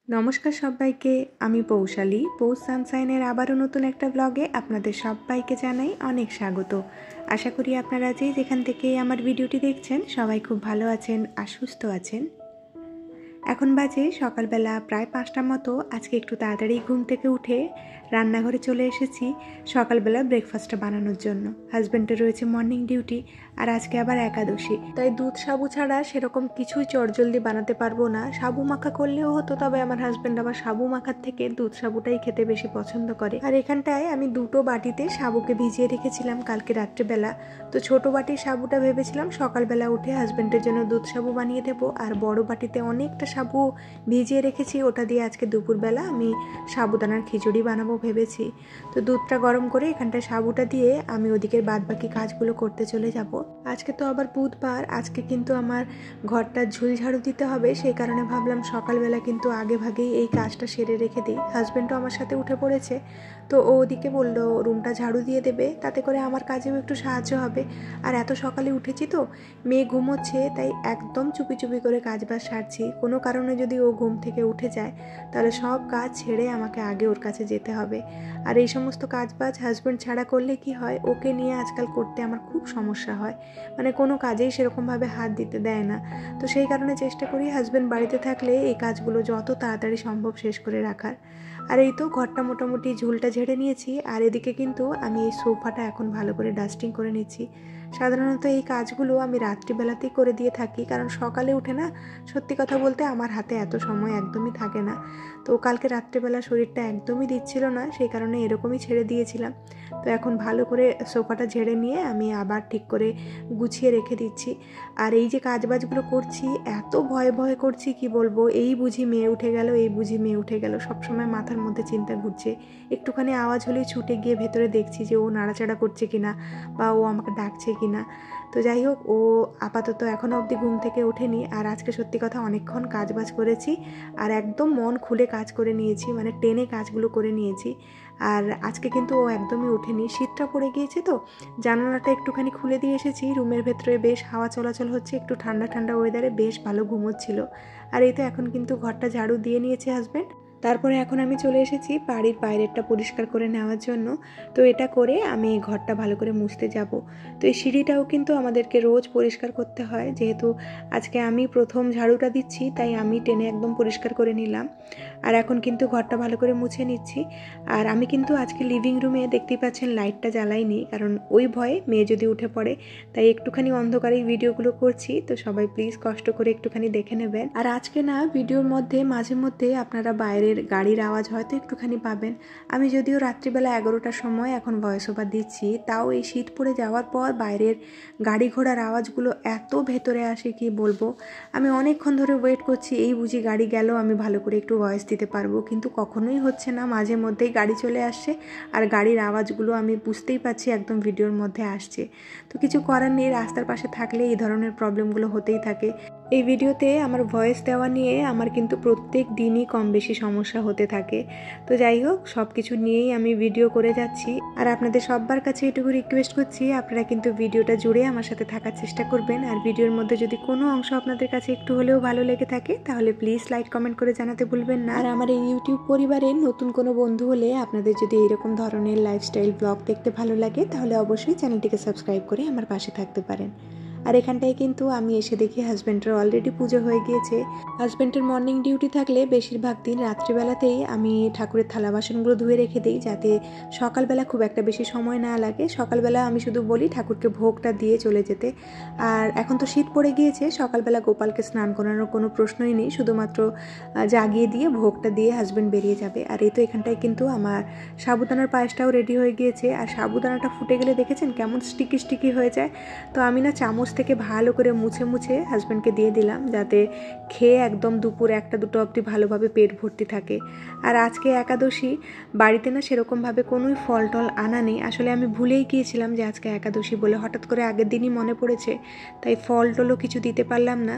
নমস্কার সবাইকে, আমি পৌশালী। পৌষ সানশাইনের আবারও নতুন একটা ব্লগে আপনাদের সবাইকে জানাই অনেক স্বাগত। আশা করি আপনারা যেখান থেকে আমার ভিডিওটি দেখছেন সবাই খুব ভালো আছেন আর সুস্থ আছেন। এখন বাজে সকালবেলা প্রায় 5টার মতো। আজকে একটু তাড়াতাড়ি ঘুম থেকে উঠে রান্নাঘরে চলে এসেছি সকালবেলা ব্রেকফাস্টটা বানানোর জন্য। হাজব্যান্ডের রয়েছে মর্নিং ডিউটি, আর আজকে আবার একাদশী, তাই দুধ সাবু ছাড়া সেরকম কিছুই চটজলদি বানাতে পারবো না। সাবু মাখা করলেও হতো, তবে আমার হাজব্যান্ড আবার সাবু মাখার থেকে দুধ সাবুটাই খেতে বেশি পছন্দ করে। আর এখানটায় আমি দুটো বাটিতে সাবুকে ভিজিয়ে রেখেছিলাম কালকে রাত্রেবেলা। তো ছোট বাটির সাবুটা ভেবেছিলাম সকালবেলা উঠে হাজব্যান্ডের জন্য দুধ সাবু বানিয়ে দেবো, আর বড় বাটিতে অনেকটা সাবু ভিজিয়ে রেখেছি, ওটা দিয়ে আজকে দুপুরবেলা আমি সাবুদানার খিচুড়ি বানাবো ভেবেছি। তো দুধটা গরম করে এখানটায় সাবুটা দিয়ে আমি ওদিকের বাদবাকি কাজগুলো করতে চলে যাব। আজকে তো আবার বুধবার, আজকে কিন্তু আমার ঘরটা ঝুল ঝাড়ু দিতে হবে, সেই কারণে ভাবলাম সকালবেলা কিন্তু আগে ভাগেই এই কাজটা সেরে রেখে দিই। হাজব্যান্ডও আমার সাথে উঠে পড়েছে, তো ও ওদিকে বললো রুমটা ঝাড়ু দিয়ে দেবে, তাতে করে আমার কাজেও একটু সাহায্য হবে। আর এত সকালে উঠেছি তো, মেয়ে ঘুমোচ্ছে, তাই একদম চুপি চুপি করে কাজবাজ সারছি। কোনো কারণে যদি ও ঘুম থেকে উঠে যায় তাহলে সব কাজ ছেড়ে আমাকে আগে ওর কাছে যেতে হবে। আর এই সমস্ত কাজবাজ হাজব্যান্ড ছাড়া করলে কি হয়, ওকে নিয়ে আজকাল করতে আমার খুব সমস্যা হয়, মানে কোনো কাজেই সেরকমভাবে হাত দিতে দেয় না। তো সেই কারণে চেষ্টা করি হাজব্যান্ড বাড়িতে থাকলে এই কাজগুলো যত তাড়াতাড়ি সম্ভব শেষ করে রাখার। আর এই তো ঘরটা মোটামুটি ঝুলটা ঝেড়ে নিয়েছি, আর এদিকে কিন্তু আমি এই সোফাটা এখন ভালো করে ডাস্টিং করে নিচ্ছি। সাধারণত এই কাজগুলো আমি রাত্রিবেলাতেই করে দিয়ে থাকি, কারণ সকালে উঠে না, সত্যি কথা বলতে আমার হাতে এত সময় একদমই থাকে না। তো কালকে রাত্রিবেলা শরীরটা একদমই দিচ্ছিল না, সেই কারণে এরকমই ছেড়ে দিয়েছিলাম। তো এখন ভালো করে সোফাটা ঝেড়ে নিয়ে আমি আবার ঠিক করে গুছিয়ে রেখে দিচ্ছি। আর এই যে কাজবাজগুলো করছি, এত ভয়ে ভয়ে করছি কি বলবো, এই বুঝি মেয়ে উঠে গেল, এই বুঝি মেয়ে উঠে গেল, সবসময় মাথার মধ্যে চিন্তা ঘুরছে। একটুখানি আওয়াজ হলেই ছুটে গিয়ে ভেতরে দেখছি যে ও নাড়াচাড়া করছে কিনা বা ও আমাকে ডাকছে কিনা। তো যাই হোক, ও আপাতত এখনও অবধি ঘুম থেকে ওঠেনি। আর আজকে সত্যি কথা অনেকক্ষণ কাজবাজ করেছি, আর একদম মন খুলে কাজ করে নিয়েছি, মানে টেনে কাজগুলো করে নিয়েছি। আর আজকে কিন্তু ও একদমই ওঠেনি, শীতটা পড়ে গিয়েছে তো জানালাটা একটুখানি খুলে দিয়ে এসেছি। রুমের ভেতরে বেশ হাওয়া চলাচল হচ্ছে, একটু ঠান্ডা ঠান্ডা ওয়েদারে বেশ ভালো ঘুমোচ্ছিল। আর এই তো এখন কিন্তু ঘরটা ঝাড়ু দিয়ে নিয়েছে হাজব্যান্ড। তারপরে এখন আমি চলে এসেছি বাড়ির বাইরেরটা পরিষ্কার করে নেওয়ার জন্য। তো এটা করে আমি ঘরটা ভালো করে মুছতে যাব। তো এই সিঁড়িটাও কিন্তু আমাদেরকে রোজ পরিষ্কার করতে হয়, যেহেতু আজকে আমি প্রথম ঝাড়ুটা দিচ্ছি, তাই আমি টেনে একদম পরিষ্কার করে নিলাম। আর এখন কিন্তু ঘরটা ভালো করে মুছে নিচ্ছি। আর আমি কিন্তু আজকে লিভিং রুমে দেখতেই পাচ্ছেন লাইটটা জ্বালাইনি, কারণ ওই ভয়ে মেয়ে যদি উঠে পড়ে, তাই একটুখানি অন্ধকারেই ভিডিওগুলো করছি। তো সবাই প্লিজ কষ্ট করে একটুখানি দেখে নেবেন। আর আজকে না ভিডিওর মধ্যে মাঝে মধ্যে আপনারা বাইরের গাড়ির আওয়াজ হয়তো একটুখানি পাবেন। আমি যদিও রাত্রিবেলা 11টার সময় এখন ভয়েস ওভার দিচ্ছি, তাও এই শীত পড়ে যাওয়ার পর বাইরের গাড়ি ঘোড়ার আওয়াজগুলো এত ভেতরে আসে কি বলবো। আমি অনেকক্ষণ ধরে ওয়েট করছি, এই বুঝি গাড়ি গেল আমি ভালো করে একটু ভয়েস দিতে পারবো, কিন্তু কখনোই হচ্ছে না। মাঝে মধ্যেই গাড়ি চলে আসছে, আর গাড়ির আওয়াজগুলো আমি বুঝতেই পারছি একদম ভিডিওর মধ্যে আসছে। তো কিছু করার নেই, রাস্তার পাশে থাকলে এই ধরনের প্রবলেমগুলো হতেই থাকে। এই ভিডিওতে আমার ভয়েস দেওয়া নিয়ে আমার কিন্তু প্রত্যেক দিনই কম বেশি সমস্যা হতে থাকে। তো যাই হোক, সব কিছু নিয়েই আমি ভিডিও করে যাচ্ছি। আর আপনাদের সবার কাছে এটুকু রিকোয়েস্ট করছি, আপনারা কিন্তু ভিডিওটা জুড়ে আমার সাথে থাকার চেষ্টা করবেন। আর ভিডিওর মধ্যে যদি কোনো অংশ আপনাদের কাছে একটু হলেও ভালো লেগে থাকে তাহলে প্লিজ লাইক কমেন্ট করে জানাতে ভুলবেন না। আর আমার এই ইউটিউব পরিবারে নতুন কোনো বন্ধু হলে আপনাদের যদি এইরকম ধরনের লাইফস্টাইল ব্লগ দেখতে ভালো লাগে তাহলে অবশ্যই চ্যানেলটিকে সাবস্ক্রাইব করে আমার পাশে থাকতে পারেন। আর এখানটায় কিন্তু আমি এসে দেখি হাজব্যান্ডের অলরেডি পুজো হয়ে গিয়েছে। হাজব্যান্ডের মর্নিং ডিউটি থাকলে বেশিরভাগ দিন রাত্রিবেলাতেই আমি ঠাকুরের থালা বাসনগুলো ধুয়ে রেখে দিই, যাতে সকালবেলা খুব একটা বেশি সময় না লাগে। সকালবেলা আমি শুধু বলি ঠাকুরকে ভোগটা দিয়ে চলে যেতে। আর এখন তো শীত পড়ে গিয়েছে, সকালবেলা গোপালকে স্নান করানোর কোনো প্রশ্নই নেই, শুধুমাত্র জাগিয়ে দিয়ে ভোগটা দিয়ে হাজব্যান্ড বেরিয়ে যাবে। আর এই তো এখানটায় কিন্তু আমার সাবুদানার পায়েসটাও রেডি হয়ে গিয়েছে। আর সাবুদানাটা ফুটে গেলে দেখেছেন কেমন স্টিকি স্টিকি হয়ে যায়। তো আমি না চামচ থেকে ভালো করে মুছে মুছে হাজব্যান্ডকে দিয়ে দিলাম, যাতে খেয়ে একদম দুপুর 1টা 2টো অবধি ভালোভাবে পেট ভর্তি থাকে। আর আজকে একাদশী, বাড়িতে না সেরকমভাবে কোনোই ফল টল আনা নেই। আসলে আমি ভুলেই গিয়েছিলাম যে আজকে একাদশী বলে, হঠাৎ করে আগের দিনই মনে পড়েছে, তাই ফল টলও কিছু দিতে পারলাম না।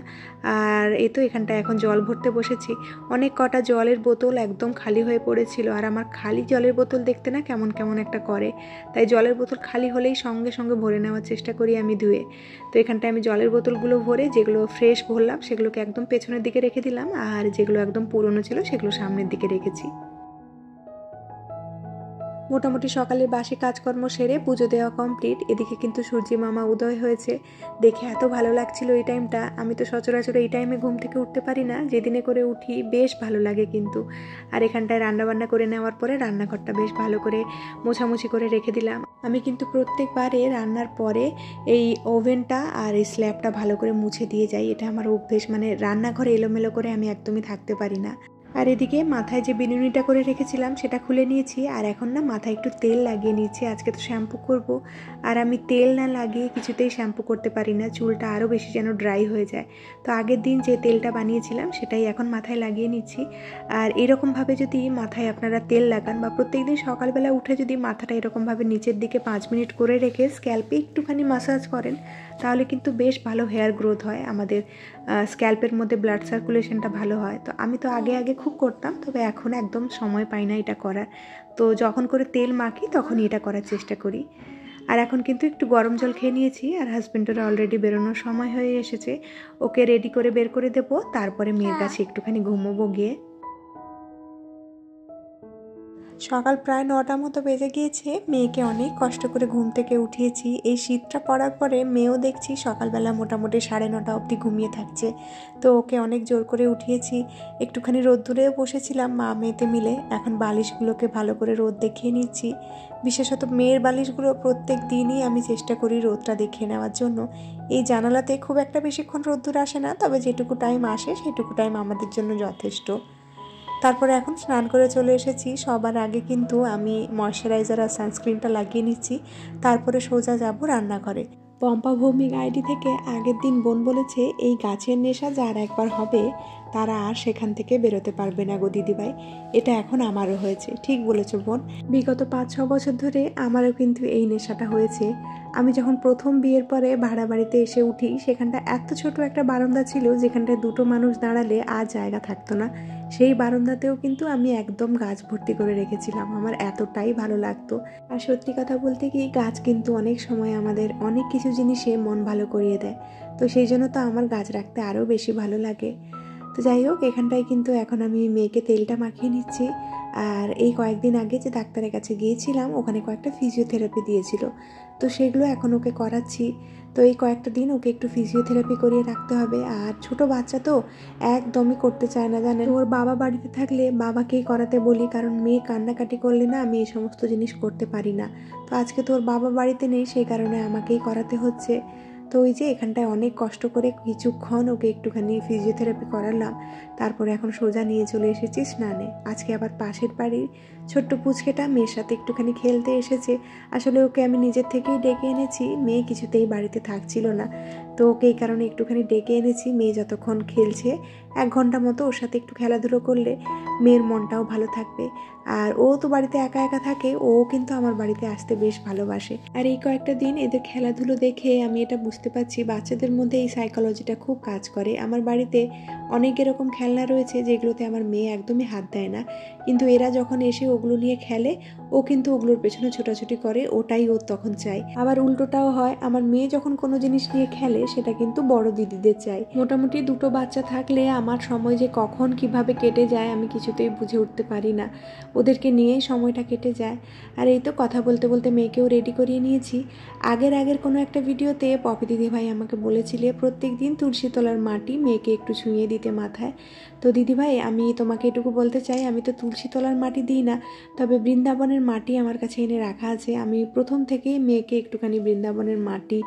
আর এই তো এখানটায় এখন জল ভরতে বসেছি। অনেক কটা জলের বোতল একদম খালি হয়ে পড়েছিল, আর আমার খালি জলের বোতল দেখতে না কেমন কেমন একটা করে, তাই জলের বোতল খালি হলেই সঙ্গে সঙ্গে ভরে নেওয়ার চেষ্টা করি আমি ধুয়ে। তো এখানটায় আমি জলের বোতলগুলো ভরে যেগুলো ফ্রেশ ভরলাম সেগুলোকে একদম পেছনের দিকে দিকে রেখে দিলাম, আর যেগুলো একদম পুরনো ছিল সেগুলো সামনের দিকে রেখেছি। মোটামুটি সকালের বাসি কাজকর্ম সেরে পুজো দেওয়া কমপ্লিট। এদিকে কিন্তু সূর্যি মামা উদয় হয়েছে, দেখে এত ভালো লাগছিল এই টাইমটা। আমি তো সচরাচর এই টাইমে ঘুম থেকে উঠতে পারি না, যেদিনে করে উঠি বেশ ভালো লাগে কিন্তু। আর এখানটায় রান্নাবান্না করে নেওয়ার পরে রান্নাঘরটা বেশ ভালো করে মোছামুছি করে রেখে দিলাম। আমি কিন্তু প্রত্যেকবারে রান্নার পরে এই ওভেনটা আর এই স্ল্যাবটা ভালো করে মুছে দিয়ে যাই, এটা আমার অভ্যেস। মানে রান্নাঘরে এলোমেলো করে আমি একদমই থাকতে পারি না। আর এদিকে মাথায় যে বিনুনিটা করে রেখেছিলাম সেটা খুলে নিয়েছি, আর এখন না মাথায় একটু তেল লাগিয়ে নিচ্ছি। আজকে তো শ্যাম্পু করব, আর আমি তেল না লাগিয়ে কিছুতেই শ্যাম্পু করতে পারি না, চুলটা আরও বেশি যেন ড্রাই হয়ে যায়। তো আগের দিন যে তেলটা বানিয়েছিলাম সেটাই এখন মাথায় লাগিয়ে নিচ্ছি। আর এরকমভাবে যদি মাথায় আপনারা তেল লাগান, বা প্রত্যেকদিন সকালবেলা উঠে যদি মাথাটা এরকমভাবে নিচের দিকে 5 মিনিট করে রেখে স্ক্যাল্পে একটুখানি ম্যাসাজ করেন, তাহলে কিন্তু বেশ ভালো হেয়ার গ্রোথ হয়, আমাদের স্ক্যাল্পের মধ্যে ব্লাড সার্কুলেশনটা ভালো হয়। তো আমি তো আগে খুব করতাম, তবে এখন একদম সময় পাই না এটা করার। তো যখন করে তেল মাখি তখনই এটা করার চেষ্টা করি। আর এখন কিন্তু একটু গরম জল খেয়ে নিয়েছি, আর হাজব্যান্ডের অলরেডি বেরোনোর সময় হয়ে এসেছে, ওকে রেডি করে বের করে দেবো, তারপরে মেয়ের কাছে একটুখানি ঘুমোবো গিয়ে। সকাল প্রায় 9টা মতো বেজে গিয়েছে, মেয়েকে অনেক কষ্ট করে ঘুম থেকে উঠিয়েছি। এই শীতটা পড়ার পরে মেয়েও দেখছি সকালবেলা মোটামুটি 9:30 অবধি ঘুমিয়ে থাকছে। তো ওকে অনেক জোর করে উঠিয়েছি, একটুখানি রোদ্দুরেও বসেছিলাম মা মেয়েতে মিলে। এখন বালিশগুলোকে ভালো করে রোদ দেখিয়ে নিচ্ছি, বিশেষত মেয়ের বালিশগুলো প্রত্যেক দিনই আমি চেষ্টা করি রোদটা দেখিয়ে নেওয়ার জন্য। এই জানালাতে খুব একটা বেশিক্ষণ রোদ্দুর আসে না, তবে যেটুকু টাইম আসে সেটুকু টাইম আমাদের জন্য যথেষ্ট। তারপরে এখন স্নান করে চলে এসেছি। সবার আগে কিন্তু আমি ময়শ্চারাইজার আর সানস্ক্রিনটা লাগিয়ে নিচ্ছি, তারপরে সোজা যাব রান্নাঘরে। পম্পা ভৌমিক আইডি থেকে আগের দিন বোন বলেছে, এই গাছের নেশা যার একবার হবে তারা আর সেখান থেকে বেরোতে পারবে না গো দিদিভাই। এটা এখন আমারও হয়েছে। ঠিক বলেছ বোন, বিগত 5-6 বছর ধরে আমারও কিন্তু এই নেশাটা হয়েছে। আমি যখন প্রথম বিয়ের পরে ভাড়া বাড়িতে এসে উঠি, সেখানটা এত ছোট একটা বারান্দা ছিল যেখানটায় 2টো মানুষ দাঁড়ালে আর জায়গা থাকতো না। সেই বারান্দাতেও কিন্তু আমি একদম গাছ ভর্তি করে রেখেছিলাম, আমার এতটাই ভালো লাগতো। আর সত্যি কথা বলতে কি, গাছ কিন্তু অনেক সময় আমাদের অনেক কিছু জিনিসে মন ভালো করিয়ে দেয়। তো সেই জন্য তো আমার গাছ রাখতে আরও বেশি ভালো লাগে। তো যাই হোক, এখানটায় কিন্তু এখন আমি মেয়েকে তেলটা মাখিয়ে নিচ্ছি। আর এই কয়েকদিন আগে যে ডাক্তারের কাছে গিয়েছিলাম, ওখানে কয়েকটা ফিজিওথেরাপি দিয়েছিল, তো সেগুলো এখন ওকে করাচ্ছি। তো এই কয়েকটা দিন ওকে একটু ফিজিওথেরাপি করিয়ে রাখতে হবে। আর ছোট বাচ্চা তো একদমই করতে চায় না, জানেন। ওর বাবা বাড়িতে থাকলে বাবাকেই করাতে বলি, কারণ মেয়ে কান্নাকাটি করলে না আমি এই সমস্ত জিনিস করতে পারি না। তো আজকে তো ওর বাবা বাড়িতে নেই, সেই কারণে আমাকেই করাতে হচ্ছে। তো ওই যে এখানটায় অনেক কষ্ট করে কিছুক্ষণ ওকে একটুখানি ফিজিওথেরাপি করালাম, তারপরে এখন সোজা নিয়ে চলে এসেছি স্নানে। আজকে আবার পাশের বাড়ির ছোট্ট পুচকেটা মেয়ের সাথে একটুখানি খেলতে এসেছে। আসলে ওকে আমি নিজের থেকেই ডেকে এনেছি, মেয়ে কিছুতেই বাড়িতে থাকছিল না, তো ওকে এই কারণে একটুখানি ডেকে এনেছি। মেয়ে যতক্ষণ খেলছে 1 ঘন্টা মতো ওর সাথে একটু খেলাধুলো করলে মেয়ের মনটাও ভালো থাকবে। আর ও তো বাড়িতে একা একা থাকে, ও কিন্তু আমার বাড়িতে আসতে বেশ ভালোবাসে। আর এই কয়েকটা দিন এদের খেলাধুলো দেখে আমি এটা বুঝতে পারছি বাচ্চাদের মধ্যে এই সাইকোলজিটা খুব কাজ করে। আমার বাড়িতে অনেক এরকম খেলনা রয়েছে যেগুলোতে আমার মেয়ে একদমই হাত দেয় না, কিন্তু এরা যখন এসে ওগুলো নিয়ে খেলে, ও কিন্তু ওগুলোর পেছনে ছোটাছুটি করে, ওটাই ওর তখন চাই। আবার উল্টোটাও হয়, আমার মেয়ে যখন কোনো জিনিস নিয়ে খেলে সেটা কিন্তু বড় দিদিদের চাই। মোটামুটি 2টো বাচ্চা থাকলে আমার সময় যে কখন কিভাবে কেটে যায় আমি কিছুতেই বুঝে উঠতে পারি না, ওদেরকে নিয়েই সময়টা কেটে যায়। আর এই তো কথা বলতে বলতে মেয়েকেও রেডি করিয়ে নিয়েছি। আগের কোনো একটা ভিডিওতে পপি দিদিভাই আমাকে বলেছিলে প্রত্যেক দিন তুলসী তলার মাটি মেয়েকে একটু ছুঁয়ে দিতে মাথায়। তো দিদিভাই, আমি তোমাকে এটুকু বলতে চাই, আমি তো তুলসী তলার মাটি দিই না, তবে বৃন্দাবনের মাটি আমার কাছে এনে রাখা আছে। আমি প্রথম থেকেই মেয়েকে একটুখানি বৃন্দাবনের মাটি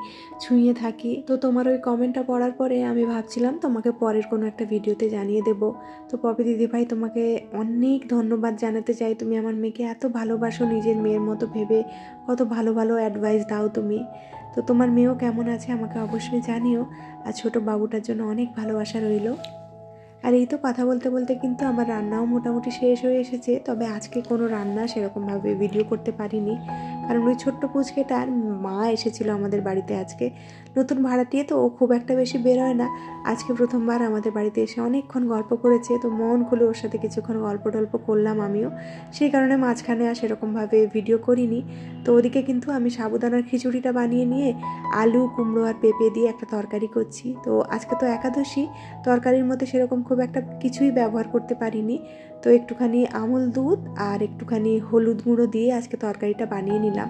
ছুঁয়ে থাকি। তো তোমার ওই কমেন্টটা পড়ার পরে আমি ভাবছিলাম তোমাকে পরের কোনো একটা ভিডিওতে জানিয়ে দেব। তো পপি দিদিভাই, তোমাকে অনেক ধন্যবাদ জানাতে চাই। তুমি আমার মেয়েকে এত ভালোবাসো, নিজের মেয়ের মতো ভেবে কত ভালো ভালো অ্যাডভাইস দাও তুমি। তো তোমার মেয়েও কেমন আছে আমাকে অবশ্যই জানিও। আর ছোট বাবুটার জন্য অনেক ভালোবাসা রইল। আর এই তো কথা বলতে বলতে কিন্তু আমার রান্নাও মোটামুটি শেষ হয়ে এসেছে, তবে আজকে কোনো রান্না সেরকমভাবে ভিডিও করতে পারিনি, কারণ ওই ছোট্ট পুচকেটার মা এসেছিল আমাদের বাড়িতে আজকে। নতুন ভাড়াটিয়ে তো ও খুব একটা বেশি বেরোয় না, আজকে প্রথমবার আমাদের বাড়িতে এসে অনেকক্ষণ গল্প করেছে। তো মন খুলে ওর সাথে কিছুক্ষণ গল্প টল্প করলাম আমিও, সেই কারণে মাঝখানে আর সেরকমভাবে ভিডিও করিনি। তো ওদিকে কিন্তু আমি সাবুদানার খিচুড়িটা বানিয়ে নিয়ে আলু কুমড়ো আর পেঁপে দিয়ে একটা তরকারি করছি। তো আজকে তো একাদশী, তরকারির মধ্যে সেরকম খুব একটা কিছুই ব্যবহার করতে পারিনি। তো একটুখানি আমুল দুধ আর একটুখানি হলুদ গুঁড়ো দিয়ে আজকে তরকারিটা বানিয়ে নিলাম।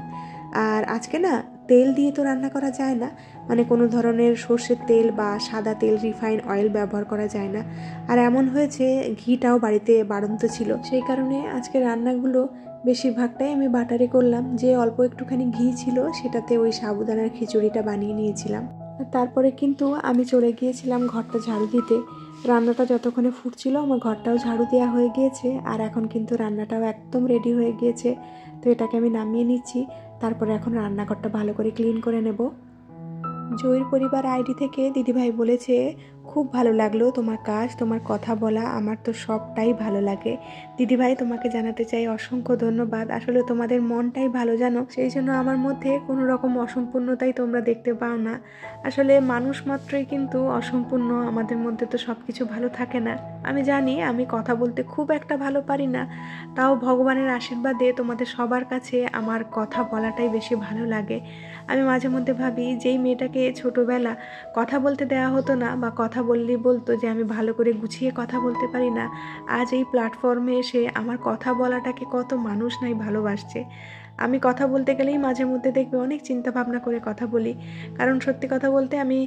আর আজকে না তেল দিয়ে তো রান্না করা যায় না, মানে কোনো ধরনের সর্ষের তেল বা সাদা তেল রিফাইন অয়েল ব্যবহার করা যায় না। আর এমন হয়েছে ঘিটাও বাড়িতে বাড়ন্ত ছিল, সেই কারণে আজকে রান্নাগুলো বেশিরভাগটাই আমি বাটারে করলাম। যে অল্প একটুখানি ঘি ছিল সেটাতে ওই সাবুদানার খিচুড়িটা বানিয়ে নিয়েছিলাম। তারপরে কিন্তু আমি চলে গিয়েছিলাম ঘরটা ঝাড়ু দিতে। রান্নাটা যতক্ষণে ফুটছিল আমার ঘরটাও ঝাড়ু দেওয়া হয়ে গিয়েছে, আর এখন কিন্তু রান্নাটাও একদম রেডি হয়ে গিয়েছে। তো এটাকে আমি নামিয়ে নিচ্ছি, তারপরে এখন রান্নাঘরটা ভালো করে ক্লিন করে নেব। জয়ীর পরিবার আইডি থেকে দিদিভাই বলেছে, খুব ভালো লাগলো তোমার কাজ, তোমার কথা বলা, আমার তো সবটাই ভালো লাগে। দিদিভাই তোমাকে জানাতে চাই অসংখ্য ধন্যবাদ। আসলে তোমাদের মনটাই ভালো জানো, সেই জন্য আমার মধ্যে কোনো রকম অসম্পূর্ণতাই তোমরা দেখতে পাও না। আসলে মানুষ মাত্রই কিন্তু অসম্পূর্ণ, আমাদের মধ্যে তো সব কিছু ভালো থাকে না। আমি জানি আমি কথা বলতে খুব একটা ভালো পারি না, তাও ভগবানের আশীর্বাদে তোমাদের সবার কাছে আমার কথা বলাটাই বেশি ভালো লাগে। আমি মাঝে মধ্যে ভাবি, যেই মেয়েটাকে ছোটোবেলা কথা বলতে দেওয়া হতো না বা কথা বললেই বলতো যে আমি ভালো করে গুছিয়ে কথা বলতে পারি না, আজ এই প্ল্যাটফর্মে এসে আমার কথা বলাটাকে কত মানুষ নাই ভালোবাসছে। আমি কথা বলতে গেলেই মাঝে মধ্যে দেখবে অনেক চিন্তা ভাবনা করে কথা বলি, কারণ সত্যি কথা বলতে আমি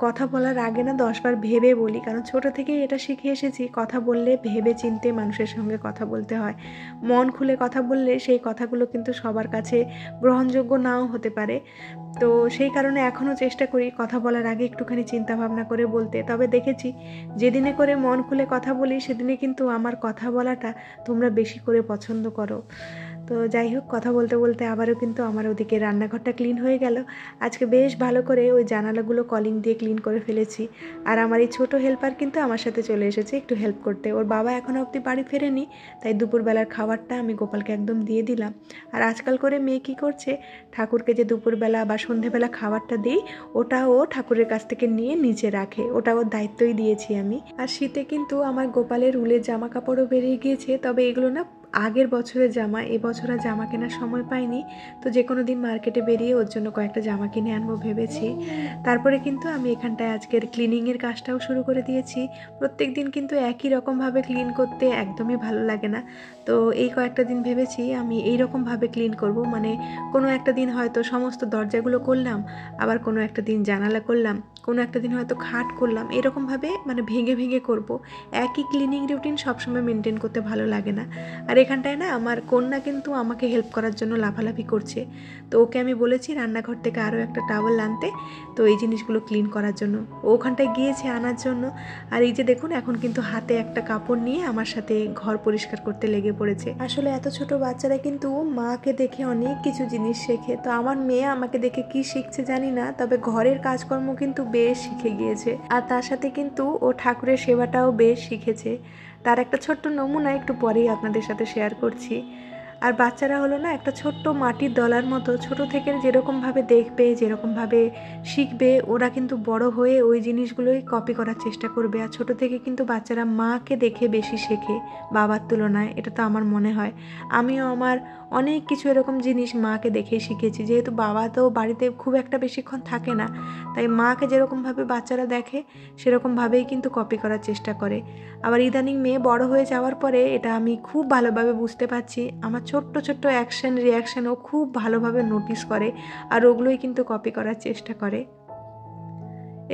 কথা বলার আগে না 10 বার ভেবে বলি, কারণ ছোট থেকেই এটা শিখে এসেছি, কথা বললে ভেবে চিন্তে মানুষের সঙ্গে কথা বলতে হয়। মন খুলে কথা বললে সেই কথাগুলো কিন্তু সবার কাছে গ্রহণযোগ্য নাও হতে পারে। তো সেই কারণে এখনও চেষ্টা করি কথা বলার আগে একটুখানি চিন্তা ভাবনা করে বলতে। তবে দেখেছি যেদিনে করে মন খুলে কথা বলি সেদিনে কিন্তু আমার কথা বলাটা তোমরা বেশি করে পছন্দ করো। তো যাই হোক, কথা বলতে বলতে আবারও কিন্তু আমার ওদিকে রান্নাঘরটা ক্লিন হয়ে গেল। আজকে বেশ ভালো করে ওই জানালাগুলো কলিং দিয়ে ক্লিন করে ফেলেছি। আর আমার এই ছোটো হেল্পার কিন্তু আমার সাথে চলে এসেছে একটু হেল্প করতে। ওর বাবা এখনও অবধি বাড়ি ফেরেনি, তাই দুপুরবেলার খাবারটা আমি গোপালকে একদম দিয়ে দিলাম। আর আজকাল করে মেয়ে কী করছে, ঠাকুরকে যে দুপুরবেলা বা সন্ধেবেলা খাবারটা দিই ওটা ও ঠাকুরের কাছ থেকে নিয়ে নিচে রাখে, ওটা ওর দায়িত্বই দিয়েছি আমি। আর শীতে কিন্তু আমার গোপালের উলের জামা কাপড়ও বেরিয়ে গিয়েছে, তবে এগুলো না আগের বছরের জামা, এবছর আর জামা কেনার সময় পাইনি। তো যে কোনো দিন মার্কেটে বেরিয়ে ওর জন্য কয়েকটা জামা কিনে আনবো ভেবেছি। তারপরে কিন্তু আমি এখানটায় আজকের ক্লিনিংয়ের কাজটাও শুরু করে দিয়েছি। প্রত্যেক দিন কিন্তু একই রকমভাবে ক্লিন করতে একদমই ভালো লাগে না। তো এই কয়েকটা দিন ভেবেছি আমি এই রকমভাবে ক্লিন করব, মানে কোনো একটা দিন হয়তো সমস্ত দরজাগুলো করলাম, আবার কোনো একটা দিন জানালা করলাম, কোনো একটা দিন হয়তো খাট করলাম, এরকমভাবে মানে ভেঙে ভেঙে করব। একই ক্লিনিং রুটিন সবসময় মেনটেন করতে ভালো লাগে না। আর এখানটায় না আমার কন্যা কিন্তু আমাকে হেল্প করার জন্য লাফালাফি করছে। তো ওকে আমি বলেছি রান্নাঘর থেকে আরও একটা টাওয়েল আনতে, তো এই জিনিসগুলো ক্লিন করার জন্য ওখানটায় গিয়েছে আনার জন্য। আর এই যে দেখুন এখন কিন্তু হাতে একটা কাপড় নিয়ে আমার সাথে ঘর পরিষ্কার করতে লেগে পড়েছে। আসলে এত ছোট বাচ্চারা কিন্তু মাকে দেখে অনেক কিছু জিনিস শেখে। তো আমার মেয়ে আমাকে দেখে কি শিখছে জানি না, তবে ঘরের কাজকর্ম কিন্তু বেশ শিখে গিয়েছে। আর তার সাথে কিন্তু ও ঠাকুরের সেবাটাও বেশ শিখেছে। তার একটা ছোট্ট নমুনা একটু পরেই আপনাদের সাথে শেয়ার করছি। আর বাচ্চারা হলো না একটা ছোট্ট মাটির দলার মতো, ছোট থেকে যেরকমভাবে দেখবে যেরকমভাবে শিখবে ওরা কিন্তু বড় হয়ে ওই জিনিসগুলোই কপি করার চেষ্টা করবে। আর ছোট থেকে কিন্তু বাচ্চারা মাকে দেখে বেশি শেখে বাবার তুলনায়, এটা তো আমার মনে হয়। আমিও আমার অনেক কিছু এরকম জিনিস মাকে দেখেই শিখেছি, যেহেতু বাবা তো বাড়িতে খুব একটা বেশিক্ষণ থাকে না, তাই মাকে যেরকমভাবে বাচ্চারা দেখে সেরকমভাবেই কিন্তু কপি করার চেষ্টা করে। আবার ইদানিং মেয়ে বড় হয়ে যাওয়ার পরে এটা আমি খুব ভালোভাবে বুঝতে পারছি, আমার ছোট্ট ছোট্ট অ্যাকশন রিয়াকশান ও খুব ভালোভাবে নোটিস করে আর ওগুলোই কিন্তু কপি করার চেষ্টা করে।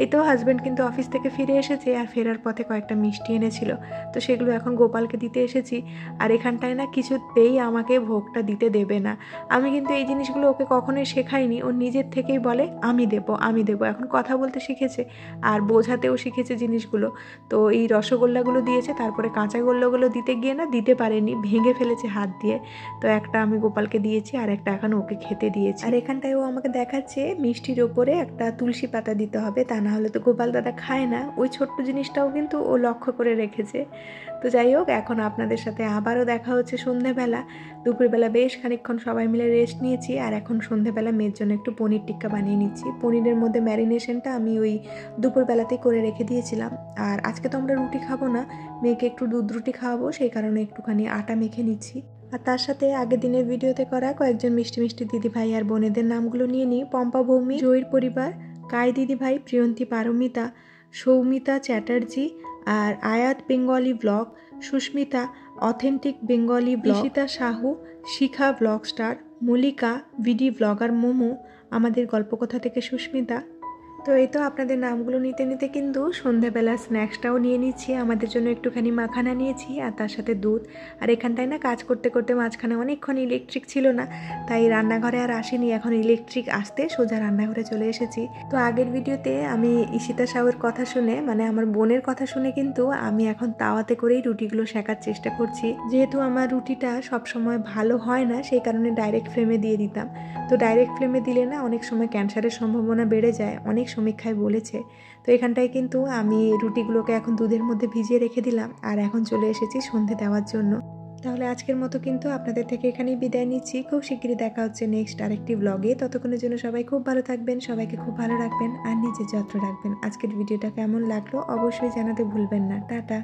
এই তো হাজব্যান্ড কিন্তু অফিস থেকে ফিরে এসেছে আর ফেরার পথে কয়েকটা মিষ্টি এনেছিল, তো সেগুলো এখন গোপালকে দিতে এসেছি। আর এখানটায় না কিছুতেই আমাকে ভোগটা দিতে দেবে না। আমি কিন্তু এই জিনিসগুলো ওকে কখনোই শেখাইনি, ও নিজের থেকেই বলে আমি দেবো আমি দেবো। এখন কথা বলতে শিখেছে আর বোঝাতেও শিখেছে জিনিসগুলো। তো এই রসগোল্লাগুলো দিয়েছে, তারপরে কাঁচা গোল্লাগুলো দিতে গিয়ে না দিতে পারেনি, ভেঙে ফেলেছে হাত দিয়ে। তো একটা আমি গোপালকে দিয়েছি আর একটা এখন ওকে খেতে দিয়েছি। আর এখানটায় ও আমাকে দেখাচ্ছে মিষ্টির ওপরে একটা তুলসী পাতা দিতে হবে, তা না হলে তো গোপাল দাদা খায় না। ওই ছোট্ট জিনিসটাও কিন্তু ও লক্ষ্য করে রেখেছে। তো যাই হোক, এখন আপনাদের সাথে আবারও দেখা হচ্ছে সন্ধ্যেবেলা। দুপুরবেলা বেশ খানিকক্ষণ সবাই মিলে রেস্ট নিয়েছি, আর এখন সন্ধ্যেবেলা মেয়ের জন্য একটু পনির টিক্কা বানিয়ে নিচ্ছি। পনিরের মধ্যে ম্যারিনেশনটা আমি ওই দুপুরবেলাতেই করে রেখে দিয়েছিলাম। আর আজকে তো আমরা রুটি খাবো না, মেয়েকে একটু দুধ রুটি খাওয়াবো, সেই কারণে একটুখানি আটা মেখে নিচ্ছি। আর তার সাথে আগের দিনের ভিডিওতে করা কয়েকজন মিষ্টি মিষ্টি দিদি ভাই আর বোনেদের নামগুলো নিয়ে নিই। পম্পা ভৌমি, জয়ীর পরিবার, কাই দিদি ভাই, প্রিয়ন্তী পারমিতা, সৌমিতা চ্যাটার্জি, আর Ayat Bengali blog, Susmita authentic Bengali blog, Ishita Sahu, Shikha blog star, Mallika ভিডি ব্লগার, মোমো, আমাদের গল্পকথা থেকে সুস্মিতা। তো এই তো আপনাদের নামগুলো নিতে নিতে কিন্তু সন্ধ্যাবেলা স্ন্যাক্সটাও নিয়ে নিচ্ছি। আমাদের জন্য একটুখানি মাখানা নিয়েছি আর তার সাথে দুধ। আর এখানটায় না কাজ করতে করতে মাঝখানে অনেকক্ষণ ইলেকট্রিক ছিল না, তাই রান্নাঘরে আর আসিনি। এখন ইলেকট্রিক আসতে সোজা রান্নাঘরে চলে এসেছি। তো আগের ভিডিওতে আমি ঈশিতা সাহুর কথা শুনে, মানে আমার বোনের কথা শুনে কিন্তু আমি এখন তাওয়াতে করেই রুটিগুলো সেঁকার চেষ্টা করছি। যেহেতু আমার রুটিটা সবসময় ভালো হয় না, সেই কারণে ডাইরেক্ট ফ্লেমে দিয়ে দিতাম। তো ডাইরেক্ট ফ্লেমে দিলে না অনেক সময় ক্যান্সারের সম্ভাবনা বেড়ে যায়, অনেক সমীক্ষায় বলেছে। তো এখানটায় কিন্তু আমি রুটিগুলোকে এখন দুধের মধ্যে ভিজিয়ে রেখে দিলাম, আর এখন চলে এসেছি সন্ধে দেওয়ার জন্য। তাহলে আজকের মতো কিন্তু আপনাদের থেকে এখানেই বিদায় নিচ্ছি। খুব শিগগিরই দেখা হচ্ছে নেক্সট আরেকটি ব্লগে। ততক্ষণের জন্য সবাই খুব ভালো থাকবেন, সবাইকে খুব ভালো রাখবেন আর নিজের যত্ন রাখবেন। আজকের ভিডিওটা কেমন লাগলো অবশ্যই জানাতে ভুলবেন না। টাটা।